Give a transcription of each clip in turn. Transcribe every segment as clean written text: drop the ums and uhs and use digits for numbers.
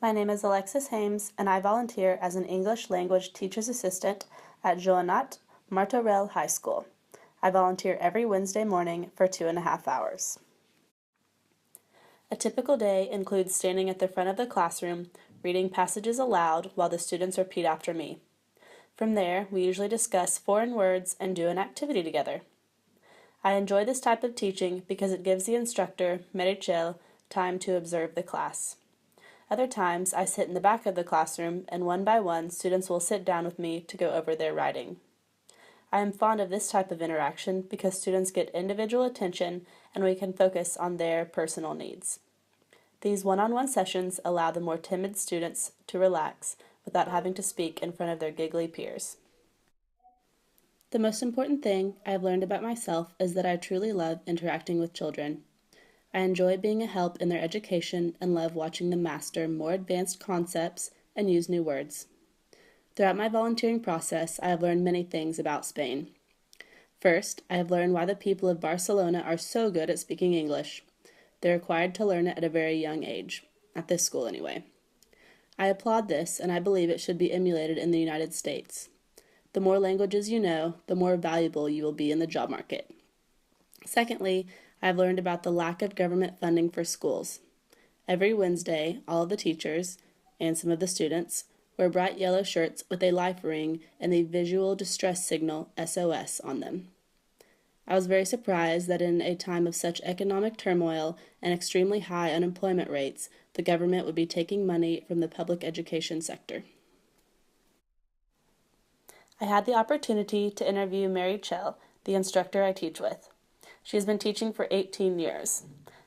My name is Alexis Hames, and I volunteer as an English language teacher's assistant at Joannat Martorell High School. I volunteer every Wednesday morning for 2.5 hours. A typical day includes standing at the front of the classroom, reading passages aloud while the students repeat after me. From there, we usually discuss foreign words and do an activity together. I enjoy this type of teaching because it gives the instructor, Mary-Chelle, time to observe the class. Other times, I sit in the back of the classroom, and one by one, students will sit down with me to go over their writing. I am fond of this type of interaction because students get individual attention and we can focus on their personal needs. These one-on-one sessions allow the more timid students to relax without having to speak in front of their giggly peers. The most important thing I have learned about myself is that I truly love interacting with children. I enjoy being a help in their education and love watching them master more advanced concepts and use new words. Throughout my volunteering process, I have learned many things about Spain. First, I have learned why the people of Barcelona are so good at speaking English. They're required to learn it at a very young age, at this school anyway. I applaud this, and I believe it should be emulated in the United States. The more languages you know, the more valuable you will be in the job market. Secondly, I have learned about the lack of government funding for schools. Every Wednesday, all of the teachers, and some of the students, wear bright yellow shirts with a life ring and the visual distress signal SOS on them. I was very surprised that in a time of such economic turmoil and extremely high unemployment rates, the government would be taking money from the public education sector. I had the opportunity to interview Mary-Chelle, the instructor I teach with. She has been teaching for 18 years.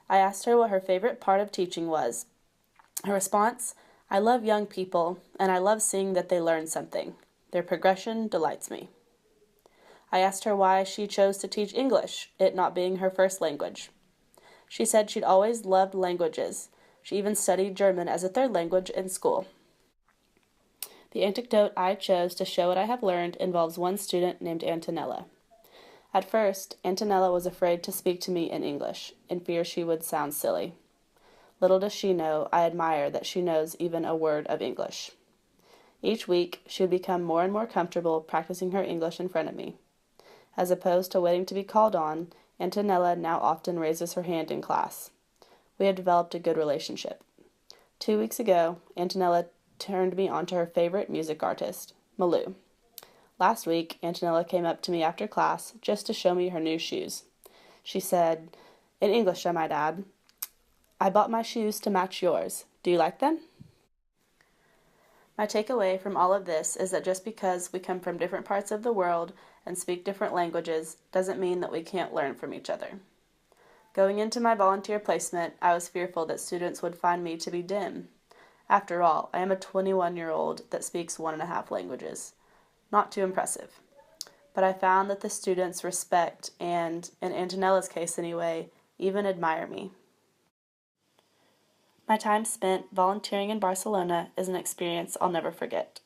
I asked her what her favorite part of teaching was. Her response, "I love young people, and I love seeing that they learn something. Their progression delights me." I asked her why she chose to teach English, it not being her first language. She said she'd always loved languages. She even studied German as a third language in school. The anecdote I chose to show what I have learned involves one student named Antonella. At first, Antonella was afraid to speak to me in English, in fear she would sound silly. Little does she know, I admire that she knows even a word of English. Each week, she would become more and more comfortable practicing her English in front of me. As opposed to waiting to be called on, Antonella now often raises her hand in class. We have developed a good relationship. 2 weeks ago, Antonella turned me on to her favorite music artist, Malou. Last week, Antonella came up to me after class just to show me her new shoes. She said, in English I might add, "I bought my shoes to match yours. Do you like them?" My takeaway from all of this is that just because we come from different parts of the world and speak different languages doesn't mean that we can't learn from each other. Going into my volunteer placement, I was fearful that students would find me to be dim. After all, I am a 21-year-old that speaks 1.5 languages. Not too impressive. But I found that the students respect and, in Antonella's case anyway, even admire me. My time spent volunteering in Barcelona is an experience I'll never forget.